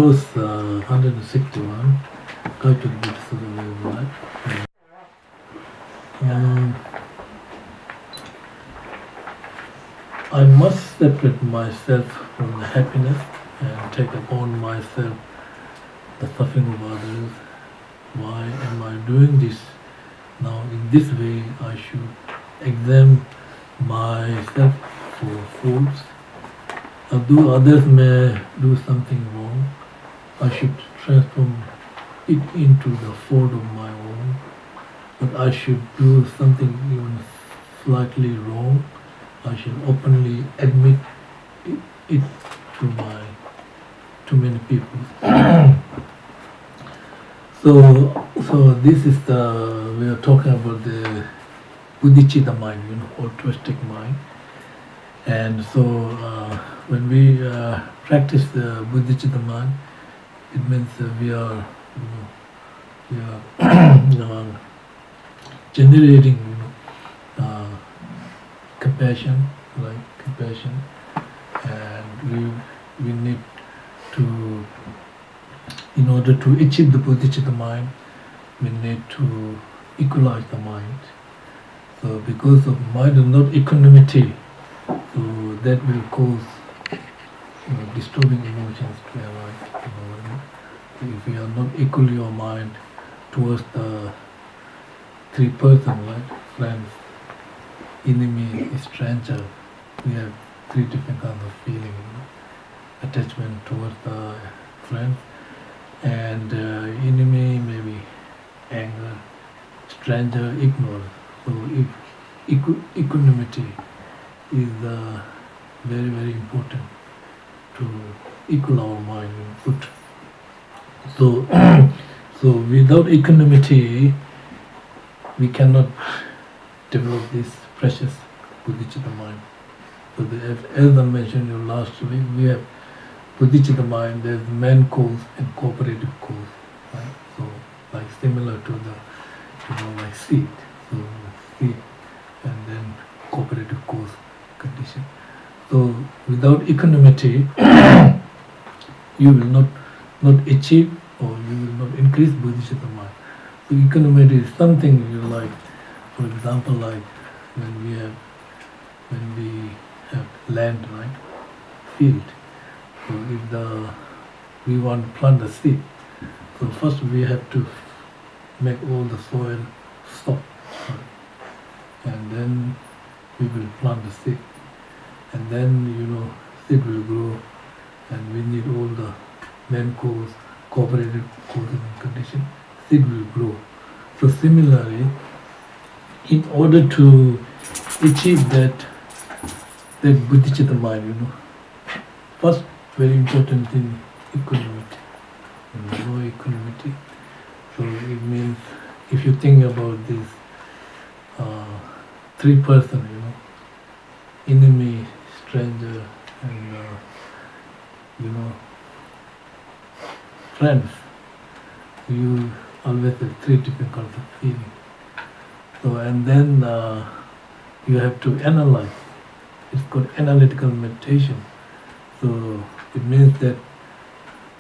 verse 161, go to the Bodhisattva way of life. I must separate myself from the happiness and take upon myself the suffering of others. Why am I doing this? Now in this way I should examine myself for faults. Although others may do something wrong, I should transform it into the fault of my own. But I should do something even slightly wrong, I should openly admit it to many people. So this is we are talking about the bodhicitta mind, altruistic mind. And so when we practice the bodhicitta mind, it means we are generating compassion, and we need to, in order to achieve the bodhicitta mind, we need to equalize the mind. So because of mind is not equanimity, so that will cause disturbing emotions to arise. If we are not equally our mind towards the three persons, like friends, enemy, stranger, we have three different kinds of feeling, attachment towards the friends, and enemy maybe anger, stranger ignorance. So if equanimity is very, very important to equal our mind input. So without equanimity, we cannot develop this precious bodhicitta mind. So as I mentioned in last week, we have bodhicitta mind, there's main cause and cooperative cause, right? So like similar to the like seed. So seed and then cooperative cause condition. So without equanimity, you will not achieve, or you will not increase bodhicitta mind. So equanimity is something you like, for example, like when we have land, right, field. So if we want to plant the seed, so first we have to make all the soil soft, right? And then we will plant the seed, and then seed will grow, and we need all the main cause, cooperative cause and condition. Seed will grow. So similarly, in order to achieve that bodhicitta mind, first very important thing, equanimity. No equanimity. So it means if you think about this three person, enemy, stranger, and friends, you always have three different kinds of feeling. So and then you have to analyze. It's called analytical meditation. So it means that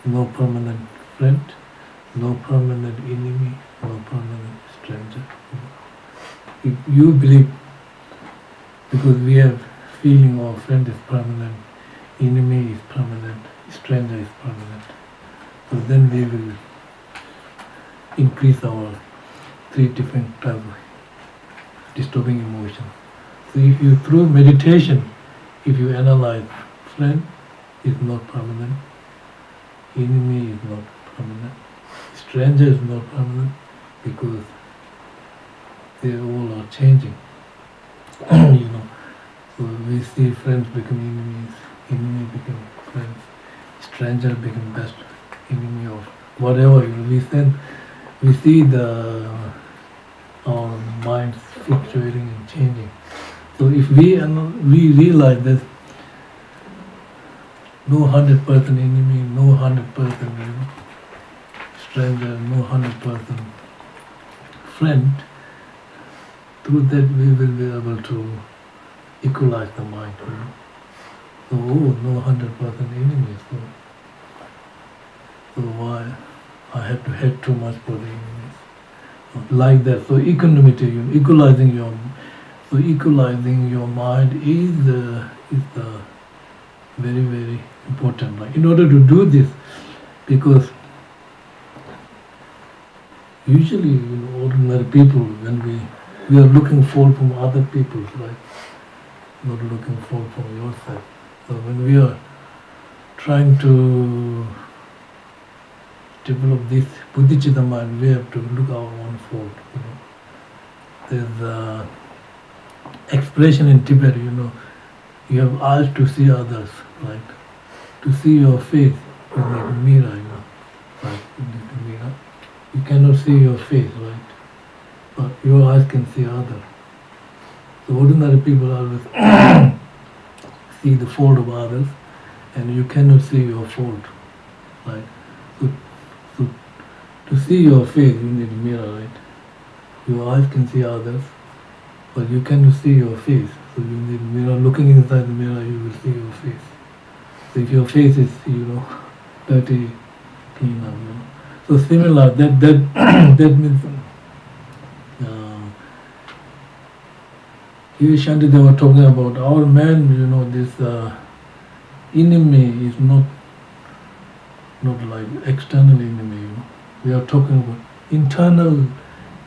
no permanent friend, no permanent enemy, no permanent stranger. If you believe, because we have feeling our friend is permanent, enemy is permanent, stranger is permanent, so then we will increase our three different types of disturbing emotions. So if you, through meditation, if you analyze, friend is not permanent, enemy is not permanent, stranger is not permanent, because they all are changing. So we see friends become enemies, enemy become friends, stranger become best enemy, or whatever. We see our minds fluctuating and changing. So if we realize that no 100% enemy, no 100% stranger, no 100% friend, through that we will be able to equalize the mind. So no 100% enemy. So why I have to hate too much for the enemies? Like that. So equanimity, equalizing your mind is the very, very important. Like in order to do this, because usually, ordinary people, when we are looking for from other people, right? Not looking for from yourself. So when we are trying to develop this bodhicitta mind, we have to look our own fault. There's expression in Tibet. You have eyes to see others, right? To see your face, you need a mirror. Right? You need a mirror. You cannot see your face, right? But your eyes can see others. So ordinary people always see the fault of others, and you cannot see your fault, right? So to see your face, you need a mirror, right? Your eyes can see others, but you cannot see your face. So you need a mirror. Looking inside the mirror, you will see your face. So if your face is, dirty, clean up, So similar, that means. Here Shanti, they were talking about our man. This enemy is not like external enemy. We are talking about internal.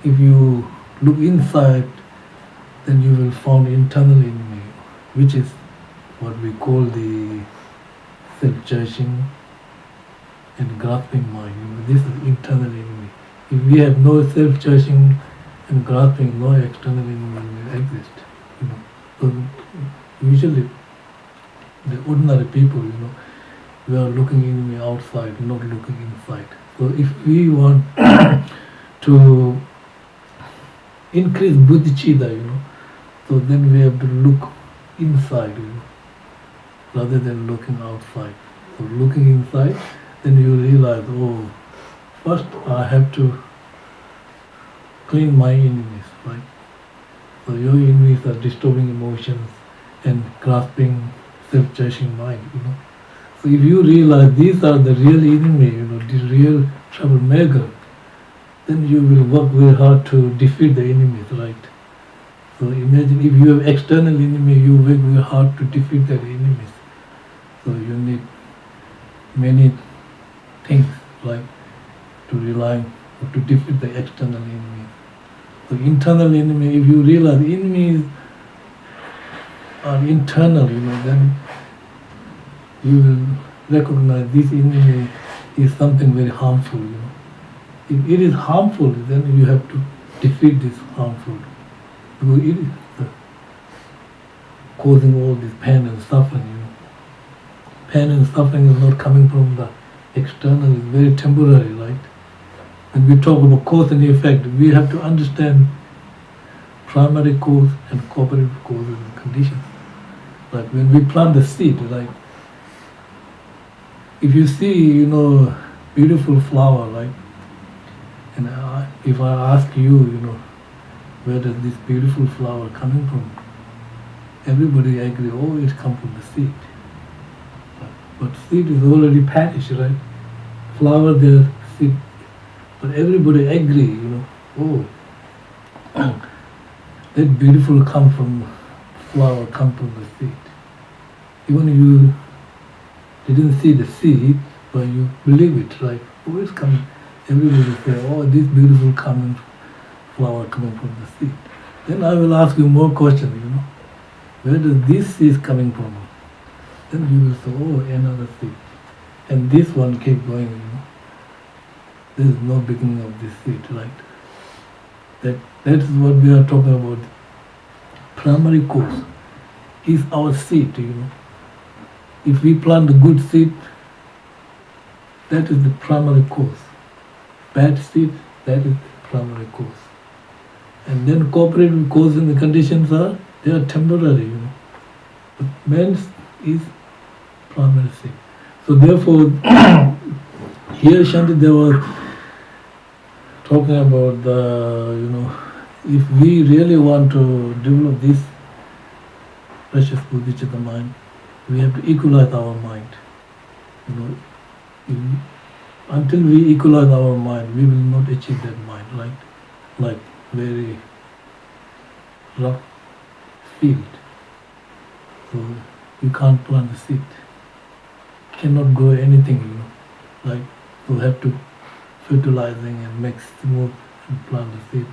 If you look inside, then you will find internal enemy, which is what we call the self-judging and grasping mind. This is internal enemy. If we have no self-judging and grasping, no external enemy will exist. So usually the ordinary people, we are looking in the outside, not looking inside. So if we want to increase bodhicitta, so then we have to look inside, rather than looking outside. So looking inside, then you realize, first I have to clean my enemies, right? So your enemies are disturbing emotions and grasping, self-judging mind, So if you realize these are the real enemy, the real troublemaker, then you will work very hard to defeat the enemies, right? So imagine if you have external enemy, you work very hard to defeat the enemies. So you need many things, like to rely or to defeat the external enemy. So internal enemy, if you realize enemies are internal, then you will recognize this enemy is something very harmful. If it is harmful, then you have to defeat this harmful, because it is causing all this pain and suffering. Pain and suffering is not coming from the external; it's very temporary, right? When we talk about cause and effect, we have to understand primary cause and cooperative causes and conditions. Like when we plant the seed, right? If you see, beautiful flower, right? And if I ask you, where does this beautiful flower coming from? Everybody agree, it comes from the seed. But seed is already packaged, right? Flower there, seed. But everybody agree, that beautiful flower come from the seed. Even you didn't see the seed, but you believe it, right? It's coming. Everybody say, this beautiful flower coming from the seed. Then I will ask you more questions, where does this seed coming from? Then you will say, another seed. And this one keep going, There is no beginning of this seed, right? That is what we are talking about. Primary cause is our seed, If we plant a good seed, that is the primary cause. Bad seed, that is the primary cause. And then cooperative cause and the conditions they are temporary, But man's is primary seed. So therefore, here Shanti, they were talking about if we really want to develop this precious bodhicitta mind, we have to equalize our mind. until we equalize our mind, we will not achieve that mind, like very rough field. So you can't plant the seed. Cannot grow anything, Like you have to fertilizing and mix smooth and plant the seed.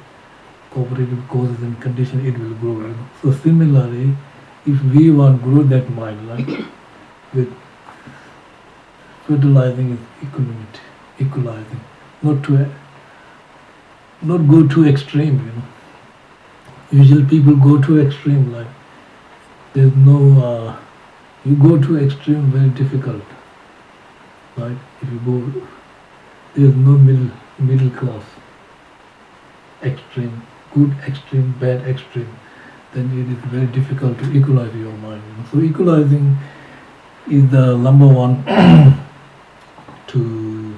Cooperative causes and condition, it will grow, So similarly, if we want to grow that mind, with fertilizing is equalizing, not go too extreme, Usually people go too extreme, like there's no, you go too extreme, very difficult. Like if you go, there's no middle class. Extreme, good extreme, bad extreme, then it is very difficult to equalize your mind. So equalizing is the number one to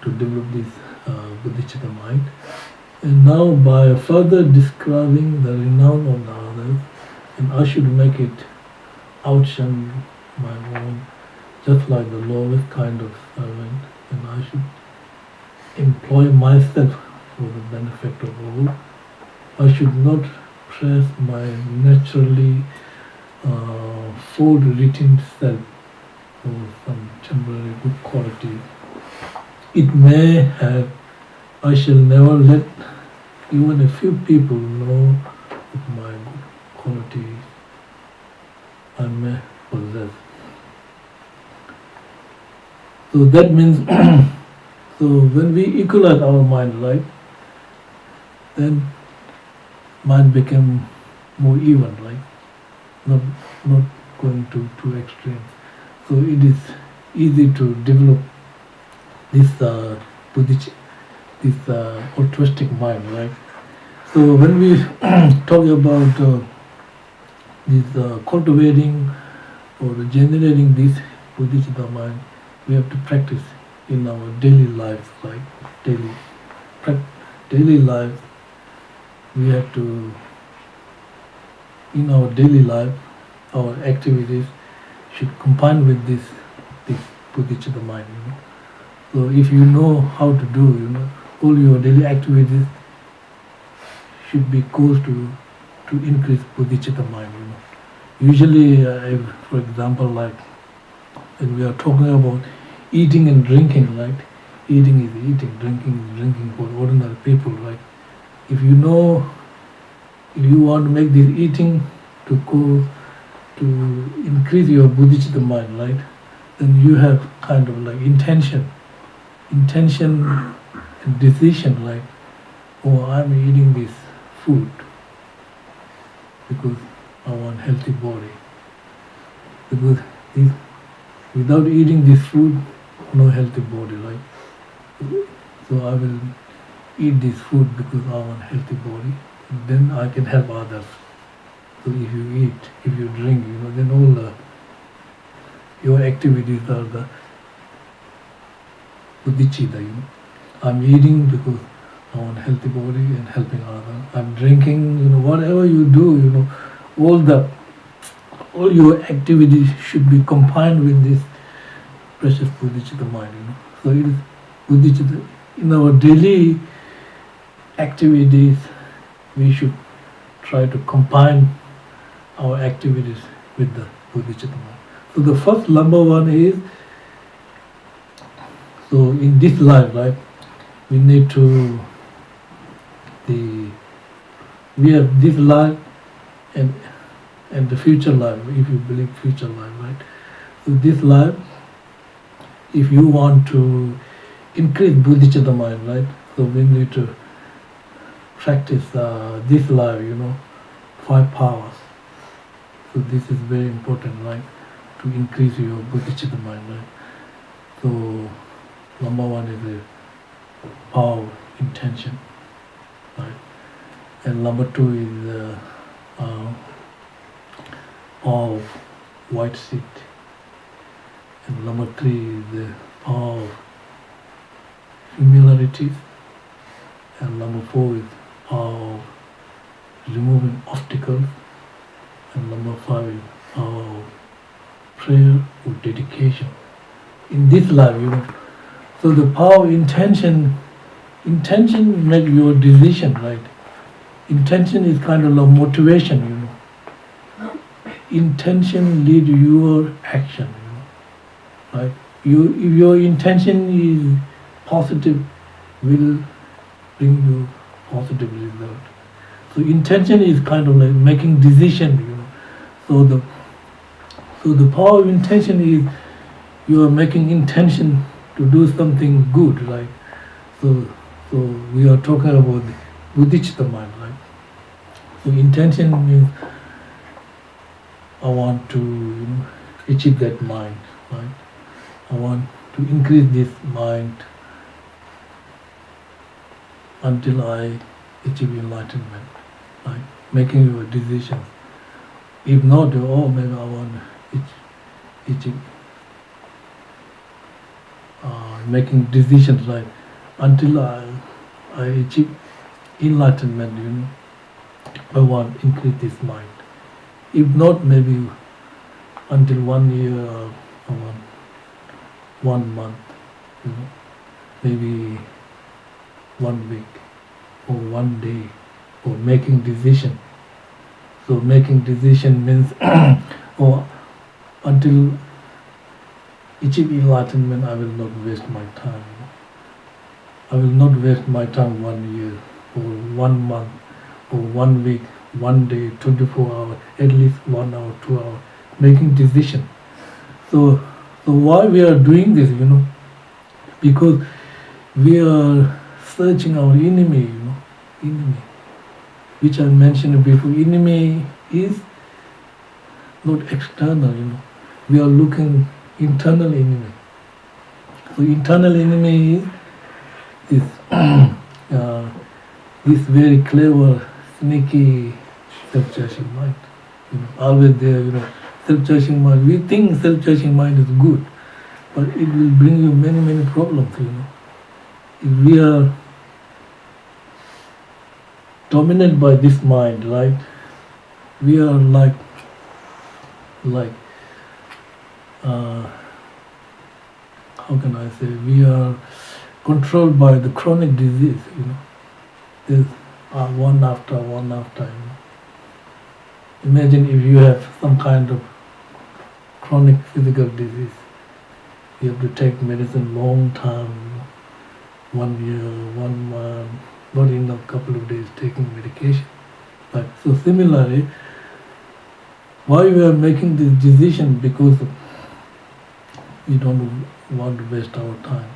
develop this bodhicitta mind. And now by further describing the renown of the others, and I should make it outshine my own, just like the lowest kind of servant, and I should employ myself for the benefit of all. I should not press my naturally fold-written self for some temporary good quality. It may have, I shall never let even a few people know of my good qualities I may possess. So that means, so when we equalize our mind, right, then mind become more even, right, not going to too extreme. So it is easy to develop this this altruistic mind, right? So when we talk about this cultivating or generating this bodhicitta mind, we have to practice in our daily life, like daily life. We have to, in our daily life, our activities should combine with this bodhicitta mind. So if you know how to do, all your daily activities should be caused to increase bodhicitta mind. Usually, for example, like when we are talking about eating and drinking, right? Eating is eating, drinking is drinking for ordinary people, right? If you know, if you want to make this eating to go to increase your bodhicitta mind, right? Then you have kind of like intention and decision, like, oh, I'm eating this food because I want healthy body. Because without eating this food, no healthy body, right? So I will eat this food because I want healthy body. And then I can help others. So if you eat, if you drink, then all your activities are the bodhicitta. I'm eating because I want healthy body and helping others. I'm drinking, whatever you do, all your activities should be combined with this precious bodhicitta mind. So it is bodhicitta. In our daily activities, we should try to combine our activities with the bodhicitta mind. So the first number one is, so in this life, right, we need to, we have this life and the future life, if you believe future life, right? So this life, if you want to increase bodhicitta mind, right, so we need to practice this life, 5 powers. So this is very important, right, to increase your bodhicitta mind, right? So number one is the power of intention, right? And number two is power of white seed. And number three is the power of humility. And number four is power of removing obstacles. And number five is power of prayer or dedication. In this life, So the power of intention make your decision, right? Intention is kind of a motivation, Intention lead your action, right? If your intention is positive, will bring you positive result. So intention is kind of like making decision, So the power of intention is you are making intention to do something good, right? So we are talking about the Bodhisattva mind, right? So intention means I want to achieve that mind, right? I want to increase this mind until I achieve enlightenment, right? Making your decision. If not, maybe I want to achieve, making decisions, right? Until I achieve enlightenment, I want to increase this mind. If not, maybe until 1 year or 1 month, maybe 1 week or 1 day, or making decision. So making decision means or until achieve enlightenment, I will not waste my time. I will not waste my time 1 year or 1 month or 1 week, 1 day, 24 hours, at least 1 hour, 2 hours, making decision. So why we are doing this, because we are searching our enemy, enemy, which I mentioned before. Enemy is not external, We are looking internal enemy. So internal enemy is this, this very clever, sneaky, self-judging mind. Always there, self-judging mind. We think self-judging mind is good, but it will bring you many, many problems, If we are dominated by this mind, right? We are like how can I say? We are controlled by the chronic disease, There's one after one after. Imagine if you have some kind of chronic physical disease. You have to take medicine long time, 1 year, 1 month, not in a couple of days taking medication. But so similarly, why we are making this decision? Because we don't want to waste our time.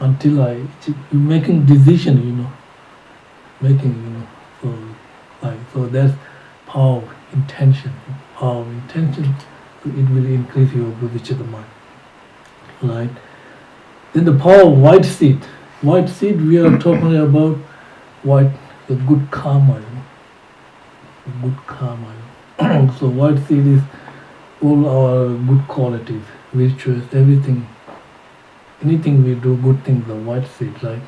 Until you're making decision, so that's power of intention. Power of intention, so it will increase your bodhicitta mind, right? Then the power of white seed. White seed, we are talking about the good karma, good karma. So white seed is all our good qualities, virtues, everything. Anything we do, good things, the white seed, right?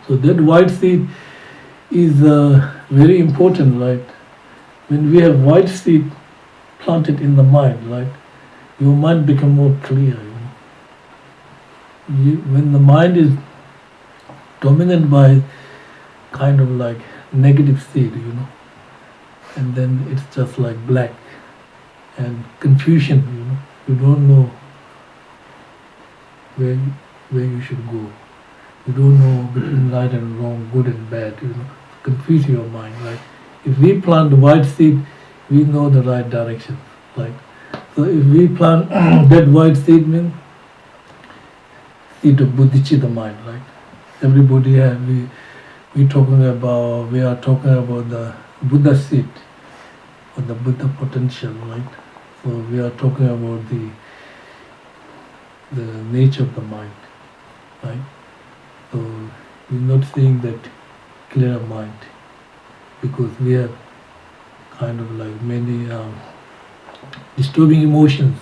So that white seed is very important, right? When we have white seed planted in the mind, right, your mind become more clear. When the mind is dominated by kind of like negative seed, and then it's just like black and confusion, you don't know where you should go. You don't know between right and wrong, good and bad, confuse your mind, right? If we plant the white seed, we know the right direction, right? So if we plant that white seed, means seed of bodhicitta mind, right? Everybody we are talking about the Buddha seed or the Buddha potential, right? So we are talking about the nature of the mind, right? So we're not seeing that clear mind because we have kind of like many disturbing emotions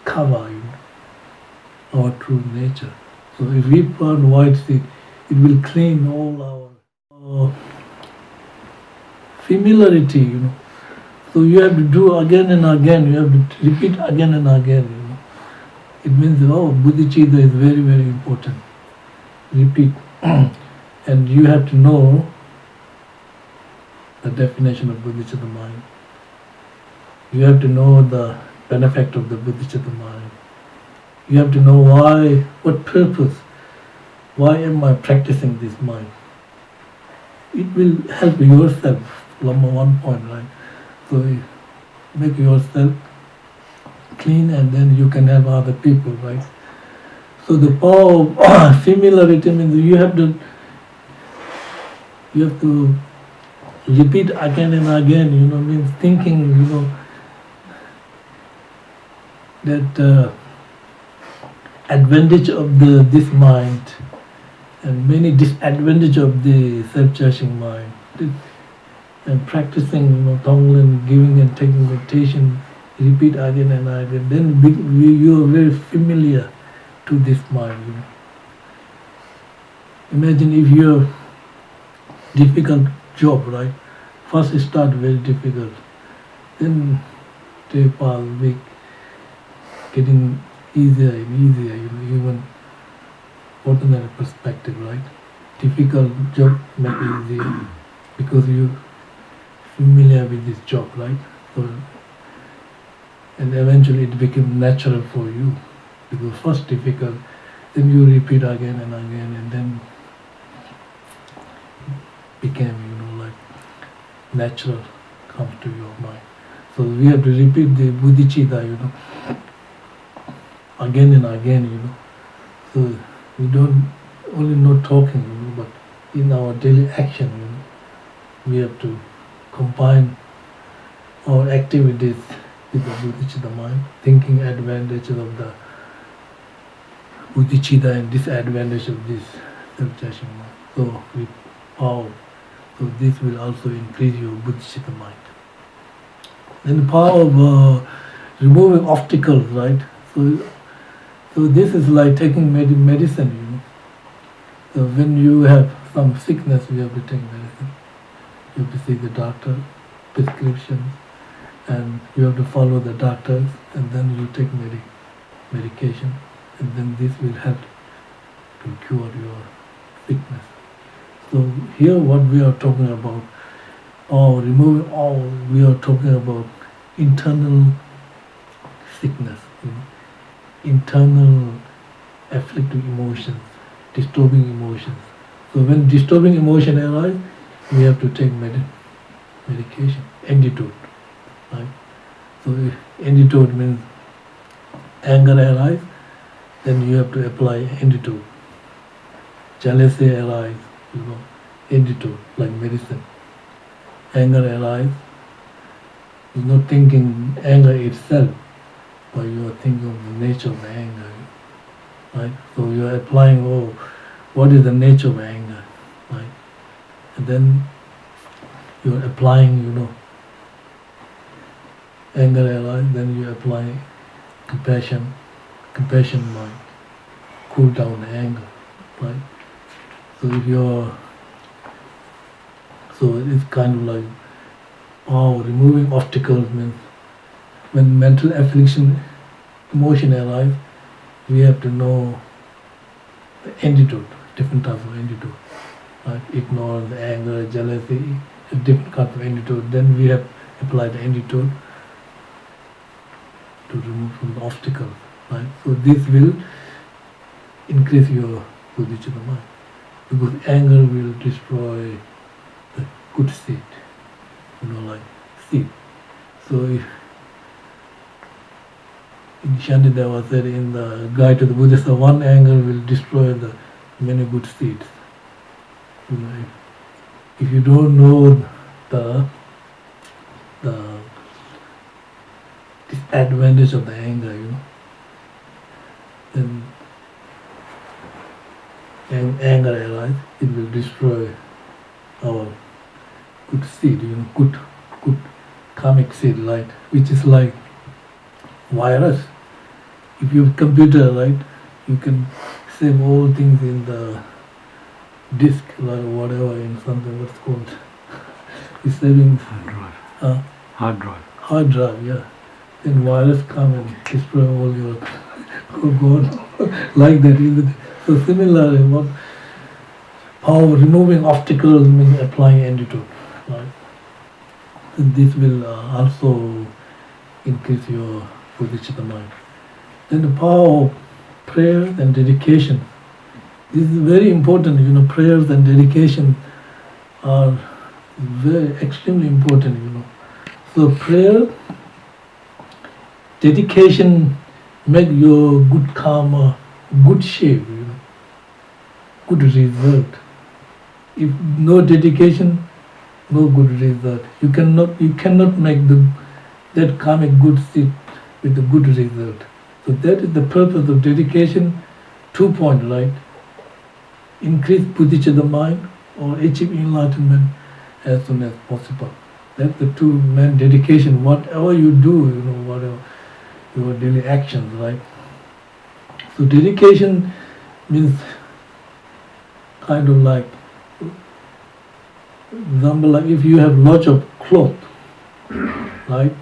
cover our true nature. So if we plant white seed, it will clean all our familiarity, So you have to do again and again, you have to repeat again and again, it means, bodhicitta is very, very important. Repeat. And you have to know the definition of bodhicitta mind. You have to know the benefit of the bodhicitta mind. You have to know why, what purpose, why am I practicing this mind? It will help yourself, number one point, right? So you make yourself clean and then you can help other people, right? So the power of familiarity means you have to repeat again and again, means thinking, that advantage of this mind and many disadvantage of the self-judging mind. And practicing, Tonglen, giving and taking meditation, repeat again and again, then you are very familiar to this mind. Imagine if you have difficult job, right? First it start very difficult, then day pass, week, getting easier and easier, even ordinary perspective, right? Difficult job make it easier because you familiar with this job, right? So, and eventually it became natural for you because first difficult, then you repeat again and again, and then became, like natural comes to your mind. So we have to repeat the bodhicitta, again and again, So we don't only not talking, but in our daily action, we have to combine our activities with the bodhicitta mind, thinking advantages of the bodhicitta and disadvantage of this self-judging mind. So with power, so this will also increase your bodhicitta mind. Then the power of removing obstacles, right? So this is like taking medicine, So when you have some sickness, you have to take medicine. You have to see the doctor, prescriptions, and you have to follow the doctors, and then you take medication, and then this will help to cure your sickness. So here what we are talking about, we are talking about internal sickness, internal afflictive emotions, disturbing emotions. So when disturbing emotion arises, we have to take medication, antidote, right? So if antidote means anger arises, then you have to apply antidote. Jealousy arises, antidote, like medicine. Anger arises, you're not thinking anger itself, but you are thinking of the nature of the anger, right? So you are applying, what is the nature of anger, right? And then you are applying, anger arises, then you apply compassion mind, cool down the anger, right? So it's kind of like, removing obstacles means when mental affliction, emotion arises, we have to know the antidote, different types of antidote. Right? Ignore the anger, jealousy, different kinds of antidote. Then we have applied the antidote to remove from the obstacles. Right? So this will increase your bodhicitta mind, because anger will destroy the good seed, like seed. So if Shantideva said in the Guide to the Buddhist, one anger will destroy the many good seeds. If you don't know the disadvantage of the anger, then anger arises, it will destroy our good seed, good karmic seed, right? Which is like virus. If you have computer, right, you can save all things in the disk or whatever, in something what's called. It's saving hard drive. Hard drive, yeah. Then virus come and destroy all your go on like that, isn't it? So similarly, what power removing obstacles means applying attitude, right? And this will also increase your bodhicitta mind. Then the power of prayer and dedication. This is very important. Prayers and dedication are very extremely important. So prayer, dedication make your good karma, good shape. Good result. If no dedication, no good result. You cannot make that karmic good seed with a good result. So that is the purpose of dedication. 2 points, right? Increase bodhicitta mind or achieve enlightenment as soon as possible. That's the two main dedication. Whatever you do, whatever your daily actions, right? So dedication means kind of like, example, like if you have lots of cloth, right?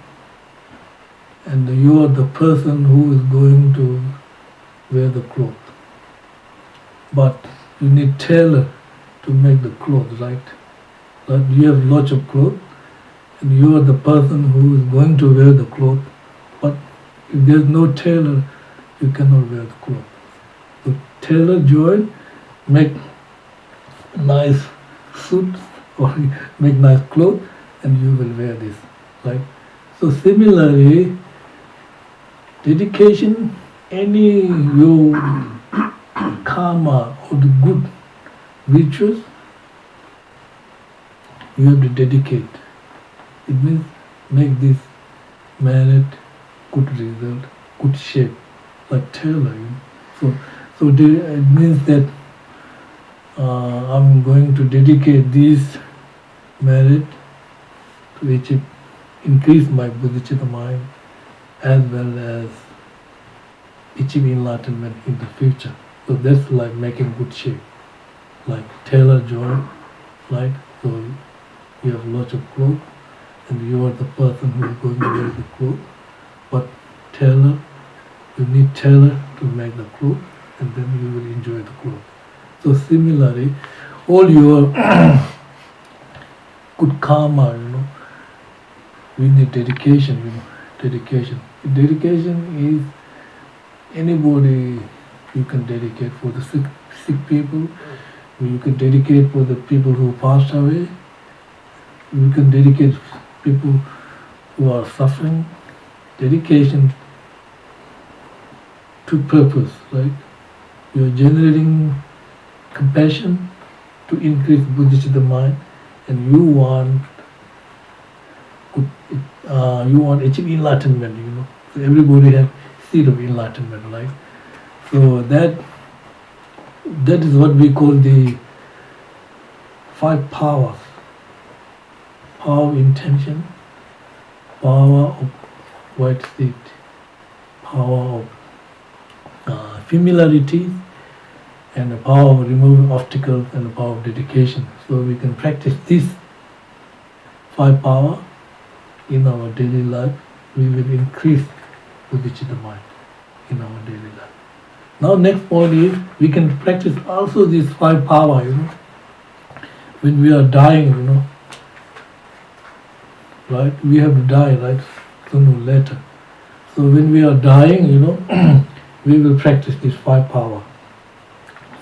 And you are the person who is going to wear the cloth. But you need tailor to make the clothes, right? But you have lots of clothes and you are the person who is going to wear the cloth. But if there is no tailor, you cannot wear the cloth. So tailor join, make nice suit or make nice clothes and you will wear this, right? So similarly, dedication, any your karma or the good virtues, you have to dedicate. It means make this merit, good result, good shape, like tailor. So it means that I'm going to dedicate this merit to achieve, increase my bodhicitta mind as well as achieve enlightenment in the future. So that's like making good shape, like tailor join, right? So you have lots of clothes and you are the person who is going to wear the clothes. But tailor, you need tailor to make the clothes and then you will enjoy the clothes. So similarly, all your good karma, we need dedication, dedication. Dedication is anybody you can dedicate for the sick people, you can dedicate for the people who passed away, you can dedicate people who are suffering. Dedication to purpose, right? You are generating compassion to increase bodhicitta mind, and you want to achieve enlightenment. So everybody has seed of enlightenment, right? So that is what we call the 5 powers. Power of intention, power of white seed, power of familiarity, and the power of removing obstacles, and the power of dedication. So we can practice these 5 powers in our daily life. We will increase bodhicitta mind in our daily life. Now next point is we can practice also these 5 powers, when we are dying, right? We have to die, right? Sooner or later. So when we are dying, we will practice this 5 power.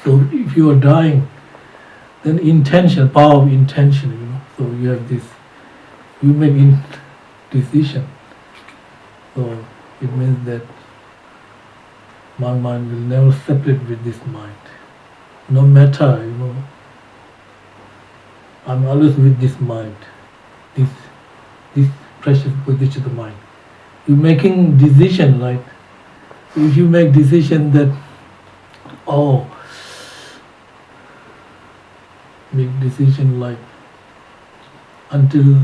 So if you are dying, then intention, power of intention, So you have this, you make decision. So it means that my mind will never separate with this mind. No matter, I'm always with this mind, this precious bodhicitta mind. You're making decision, right? So if you make decision that, make decision like until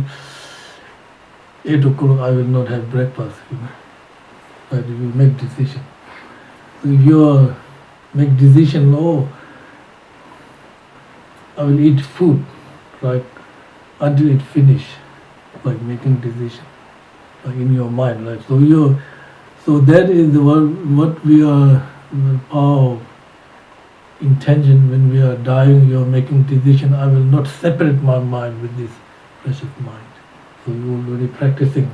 8 o'clock I will not have breakfast, But you make decision. So if you make decision, I will eat food, right, until it finish, like making decision, like in your mind, right? So that is what we are, the power of intention. When we are dying, you are making decision. I will not separate my mind with this precious mind. So you are already practicing,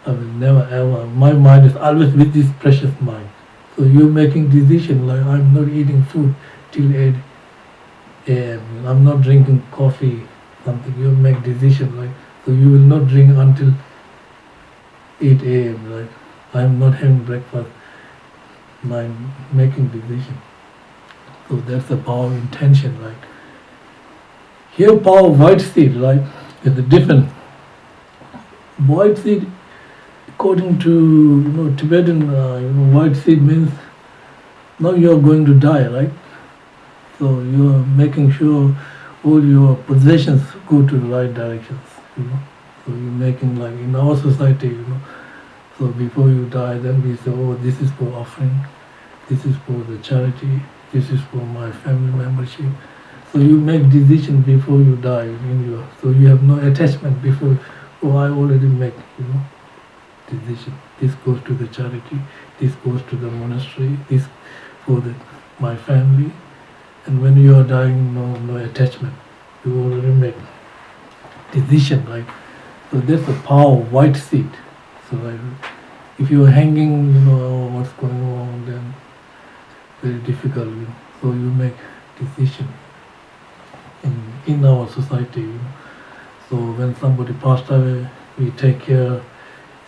I will never ever, my mind is always with this precious mind. So you're making decision like I'm not eating food till 8 a.m. I'm not drinking coffee, something. You make decision like, so you will not drink until 8 a.m. Like I'm not having breakfast. I'm making decision. So that's the power of intention, right? Here power of white seed, right, is a different. White seed, according to Tibetan, white seed means now you are going to die, right? So you are making sure all your possessions go to the right directions. So you're making like in our society, So before you die, then we say, oh, this is for offering, this is for the charity, this is for my family membership. So you make decision before you die so you have no attachment before. Oh, I already make decision. This goes to the charity, this goes to the monastery, this for my family. And when you are dying, no attachment. You already make decision, right? So that's the power of white seed. So like, if you are hanging, what's going on, then very difficult. So you make decision in our society. So when somebody passed away, we take care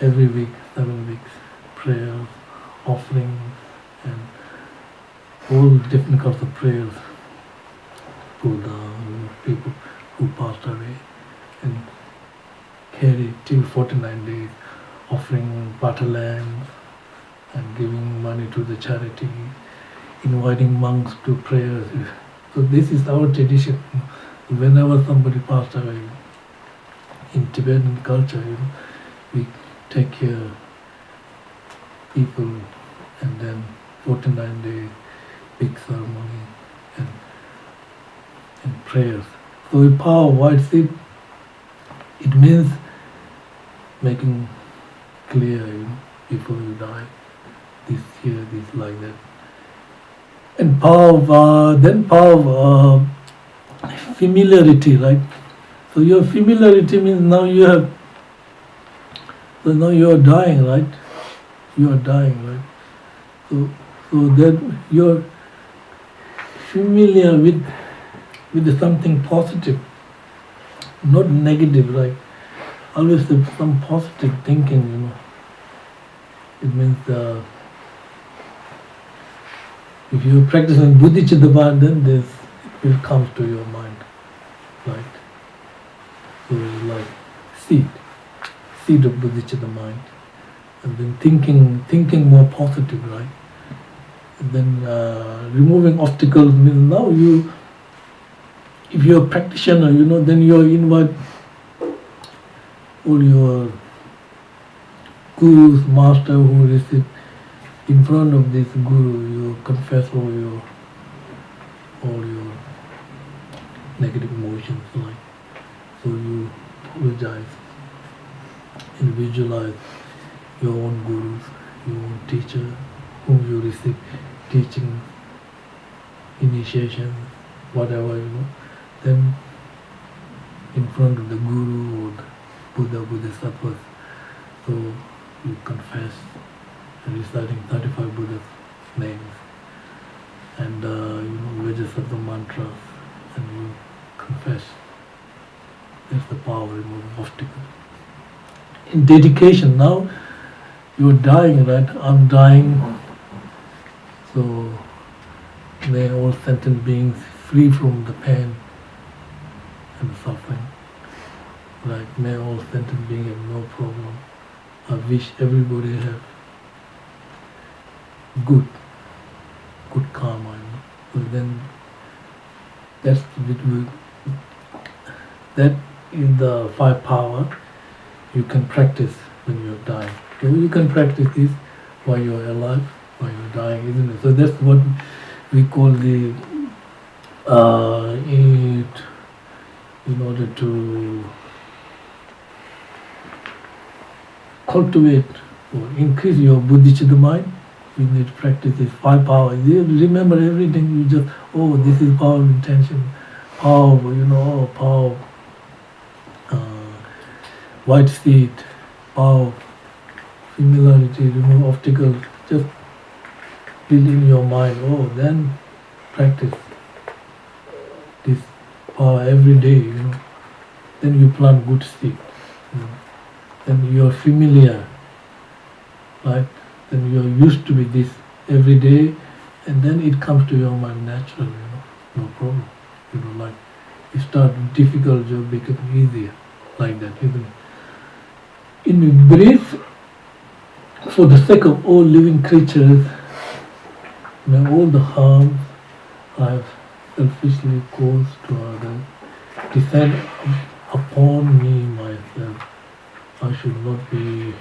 every week, 7 weeks, prayers, offerings, and all different kinds of prayers for the people who passed away, and carry till 49 days, offering butter lambs and giving money to the charity, inviting monks to prayers. So this is our tradition. Whenever somebody passed away, in Tibetan culture, we take care of people, and then 49 days, big ceremony and prayers. So the power of white seed, it means making clear, before you die, this here, this like that. And power of familiarity, right? So your familiarity means now you are dying, right? You are dying, right? So that you're familiar with something positive, not negative, right? Always some positive thinking, It means if you practice in Bodhisattva, then it will come to your mind, right? So it's like seed of Bodhisattva mind, and then thinking more positive, right? And then removing obstacles means now if you're a practitioner, then you invite all your gurus, master who receive in front of this guru, you confess all your negative emotions, like, so you apologize and visualize your own gurus, your own teacher, whom you receive teaching, initiation, whatever, then in front of the guru or the Buddha, Bodhisattva, so you confess, reciting 35 Buddha's names, and Bodhisattva mantras, and you confess. That's the power of removing obstacles. In dedication, now you're dying, right? I'm dying. So may all sentient beings free from the pain and suffering. Like, may all sentient beings have no problem. I wish everybody have good karma. So then that is the 5 power you can practice when you're dying. So you can practice this while you're alive, while you're dying, isn't it? So that's what we call the in order to cultivate For increase your bodhicitta mind, you need to practice this 5 power. You remember everything. You just, oh, this is power of intention, power, power, white seed, power, familiarity, remove obstacles. Just build in your mind. Oh, then practice this power every day. Then you plant good seed. Then you are familiar, right? Then you are used to be this every day, and then it comes to your mind naturally. No problem. Like you start difficult job become easier, like that. In brief, for the sake of all living creatures, may all the harm I have selfishly caused to others descend upon me myself. I should not be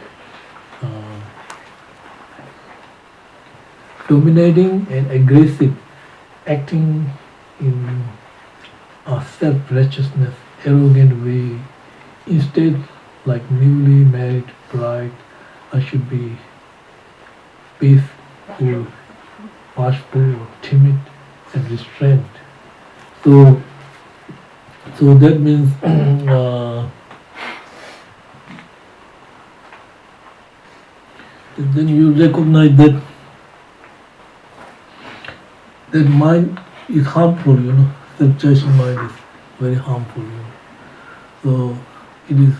dominating and aggressive, acting in a self-righteousness, arrogant way. Instead, like newly married bride, I should be peaceful, bashful, timid, and restrained. So that means then you recognize that mind is harmful. Self-judging mind is very harmful. So it is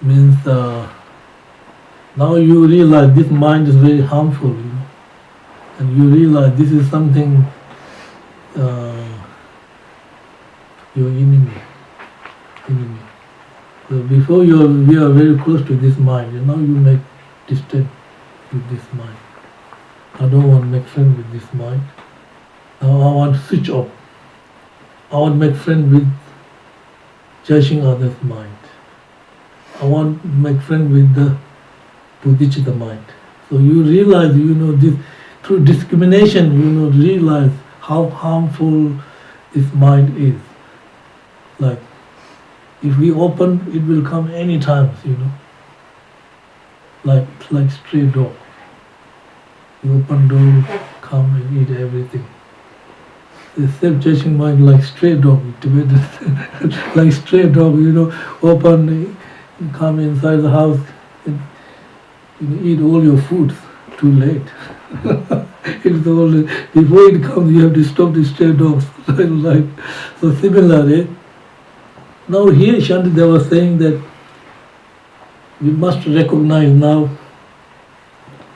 means now you realize this mind is very harmful. And you realize this is something your enemy. So before we are very close to this mind. Now you make distance with this mind. I don't want to make friend with this mind. Now I want to switch off. I want to make friend with judging others' mind. I want to make friend with the bodhicitta mind. So you realize, this through discrimination, realize how harmful this mind is. Like, if we open, it will come any time, Like stray dog. You open door, come and eat everything. The self-judging mind like stray dog, like stray dog, open, come inside the house, and eat all your food. Too late. It's all before it comes, you have to stop the stray dogs. Right? So similarly, now here Shantideva was saying that we must recognize now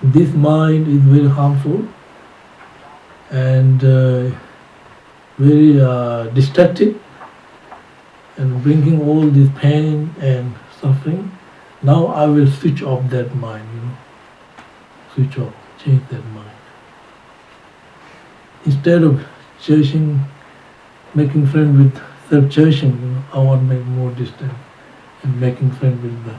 this mind is very harmful and very destructive and bringing all this pain and suffering. Now I will switch off that mind, switch off, change that mind. Instead of judging, making friend with self-judging, I want to make more distant and making friend with the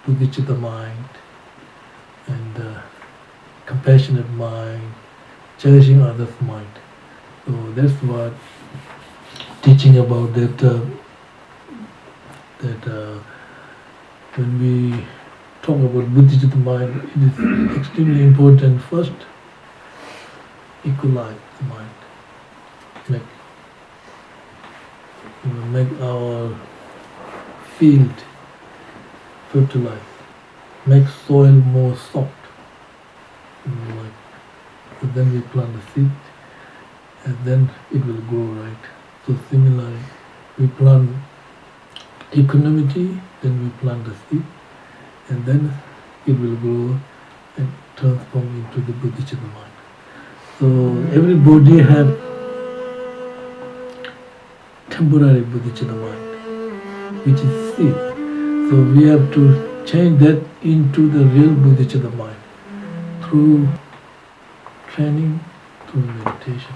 bodhicitta mind and compassionate mind, cherishing others' mind. So that's what teaching about that. When we talk about bodhicitta mind, it is extremely important. First, equalize the mind, make our field fertilize, make soil more soft. So then we plant the seed, and then it will grow, right? So similarly, we plant equanimity, then we plant the seed, and then it will grow and transform into the bodhicitta mind. So everybody have temporary bodhicitta mind, which is seed. So we have to change that into the real bodhicitta mind through training, through meditation.